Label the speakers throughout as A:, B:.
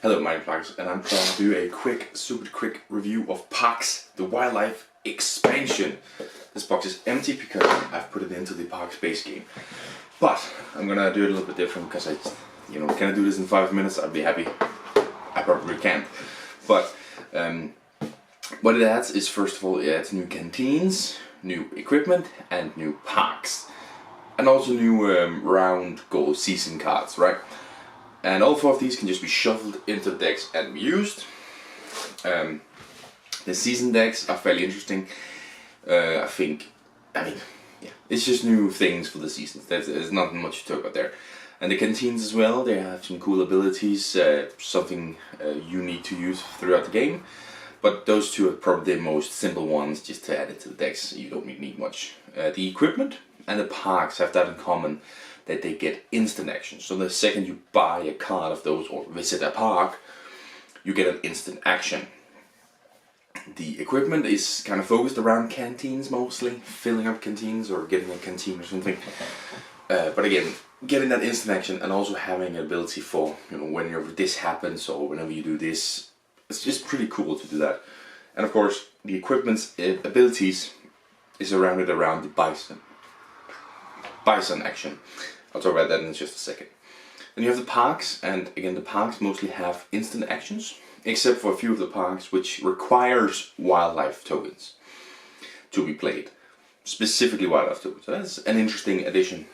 A: Hello, my name is Marcus, and I'm trying to do a super quick review of Parks, the Wildlife Expansion. This box is empty because I've put it into the Parks base game. But I'm gonna do it a little bit different because can I do this in 5 minutes? I'd be happy. I probably can't. But what it adds is, first of all, it adds new canteens, new equipment, and new parks. And also new round goal season cards, right? And all 4 of these can just be shuffled into the decks and be used. The season decks are fairly interesting. It's just new things for the seasons. There's not much to talk about there. And the canteens as well, they have some cool abilities, something you need to use throughout the game. But those 2 are probably the most simple ones just to add it to the decks. You don't really need much. The equipment and the parks have that in common, that they get instant action. So the second you buy a card of those or visit a park, you get an instant action. The equipment is kind of focused around canteens mostly, filling up canteens or getting a canteen or something. But again, getting that instant action and also having an ability for, whenever this happens or whenever you do this, it's just pretty cool to do that. And of course, the equipment's abilities is surrounded around the bison action. I'll talk about that in just a second. Then you have the parks, and again the parks mostly have instant actions, except for a few of the parks which requires wildlife tokens to be played. Specifically wildlife tokens. So that's an interesting addition.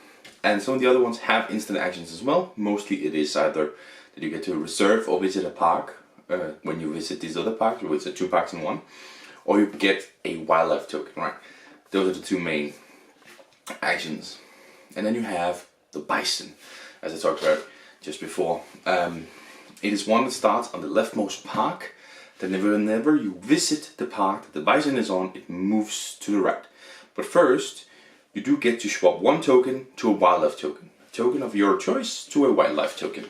A: And some of the other ones have instant actions as well. Mostly it is either that you get to reserve or visit a park when you visit these other parks, or visit 2 parks in one, or you get a wildlife token, right? Those are the 2 main actions. And then you have the bison, as I talked about just before. It is one that starts on the leftmost park. Then whenever you visit the park that the bison is on, it moves to the right. But first, you do get to swap 1 token to a wildlife token. A token of your choice to a wildlife token.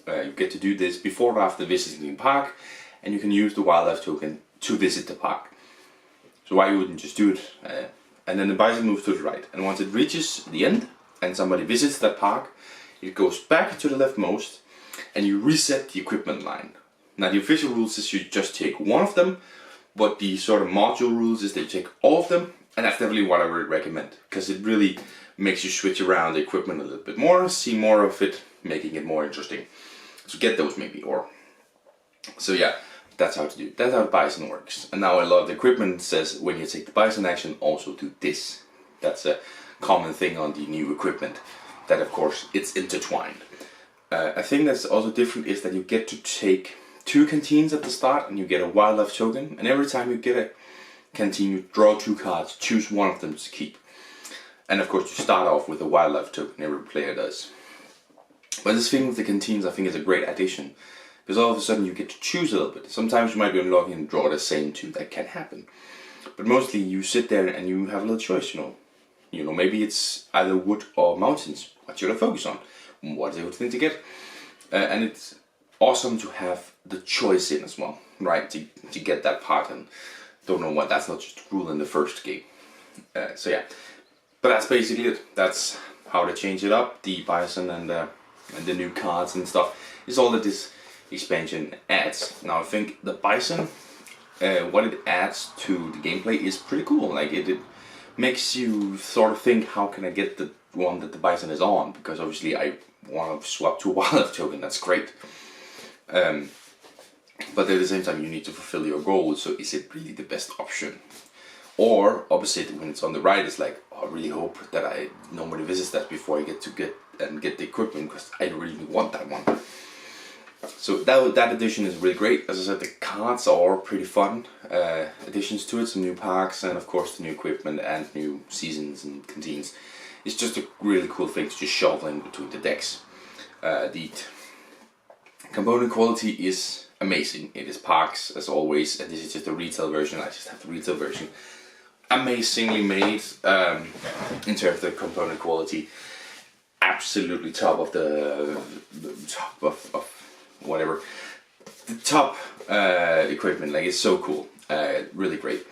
A: You get to do this before or after visiting the park, and you can use the wildlife token to visit the park. So why you wouldn't just do it? And then the bison moves to the right. And once it reaches the end, and somebody visits that park, it goes back to the leftmost, and you reset the equipment line. Now the official rules is you just take 1 of them, but the sort of module rules is they take all of them, and that's definitely what I would recommend, because it really makes you switch around the equipment a little bit more, see more of it, making it more interesting. So get those maybe, or... So yeah, that's how to do it. That's how the bison works. And now a lot of the equipment says when you take the bison action, also do this. That's a common thing on the new equipment, that of course it's intertwined. A thing that's also different is that you get to take 2 canteens at the start and you get a wildlife token, and every time you get a canteen you draw 2 cards, choose 1 of them to keep. And of course you start off with a wildlife token, every player does. But this thing with the canteens I think is a great addition, because all of a sudden you get to choose a little bit. Sometimes you might be unlucky and draw the same 2, that can happen. But mostly you sit there and you have a little choice, maybe it's either wood or mountains. What should I focus on? What is a good thing to get? And it's awesome to have the choice in as well, right? To get that part, and don't know why that's not just a rule in the first game. So yeah, but that's basically it. That's how they change it up. The bison and the new cards and stuff is all that this expansion adds. Now I think the bison, what it adds to the gameplay is pretty cool. Like it makes you sort of think, how can I get the one that the bison is on? Because obviously I want to swap to a wildlife token, that's great. But at the same time you need to fulfill your goal, so is it really the best option? Or opposite, when it's on the right, it's like, oh, I really hope that nobody visits that before I get the equipment, because I really want that one. So that addition is really great. As I said, the cards are pretty fun additions to it. Some new parks, and of course the new equipment and new seasons and canteens. It's just a really cool thing to just shuffle in between the decks. The component quality is amazing. It is parks as always, and this is just a retail version. I just have the retail version. Amazingly made in terms of the component quality. Absolutely top of the top of whatever, the top equipment. Like, it's so cool, really great.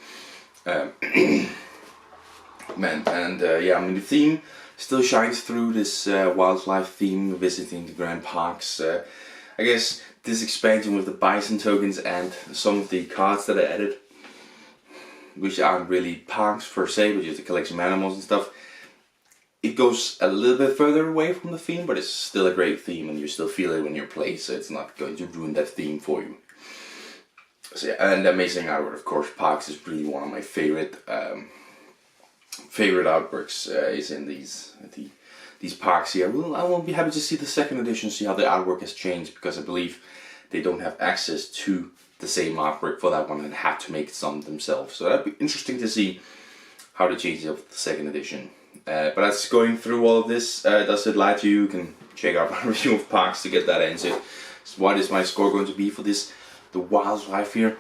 A: Man, and the theme still shines through, this wildlife theme, visiting the grand parks. I guess this expansion with the bison tokens and some of the cards that I added, which aren't really parks per se, but just the collection of animals and stuff, it goes a little bit further away from the theme, but it's still a great theme and you still feel it when you play, so it's not going to ruin that theme for you. So yeah, and amazing artwork, of course. Parks is really one of my favorite artworks. Is in these parks here. I will be happy to see the second edition, see how the artwork has changed, because I believe they don't have access to the same artwork for that one and have to make some themselves. So that'd be interesting to see how they change it up with the second edition. But as going through all of this, does it lie to you? You can check out my review of Parks to get that answer. So what is my score going to be for this? The wildlife here,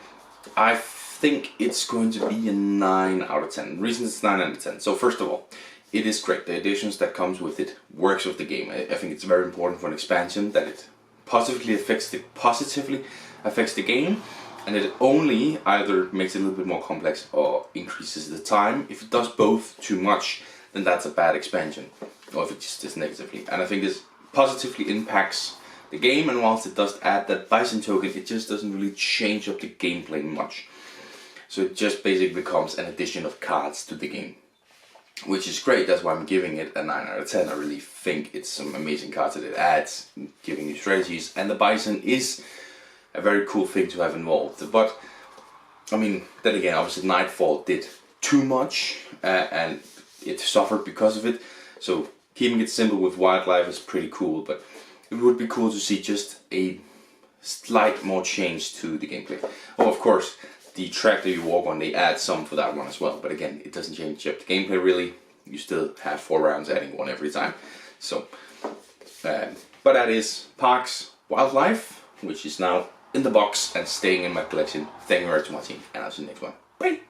A: I think it's going to be a 9 out of 10. The reason it's 9 out of 10. So first of all, it is great. The additions that comes with it works with the game. I think it's very important for an expansion that it positively affects the game, and it only either makes it a little bit more complex or increases the time. If it does both too much, then that's a bad expansion, or if it just is negatively. And I think this positively impacts the game, and whilst it does add that bison token, it just doesn't really change up the gameplay much. So it just basically becomes an addition of cards to the game, which is great. That's why I'm giving it a 9 out of 10. I really think it's some amazing cards that it adds, giving you strategies, and the bison is a very cool thing to have involved. But I mean, then again, obviously Nightfall did too much, and it suffered because of it. So keeping it simple with wildlife is pretty cool, but it would be cool to see just a slight more change to the gameplay. Oh, of course, the track that you walk on, they add some for that one as well. But again, it doesn't change up the gameplay really. You still have 4 rounds, adding 1 every time. So, but that is Parks Wildlife, which is now in the box and staying in my collection. Thank you very much for watching, and I'll see you next one. Bye!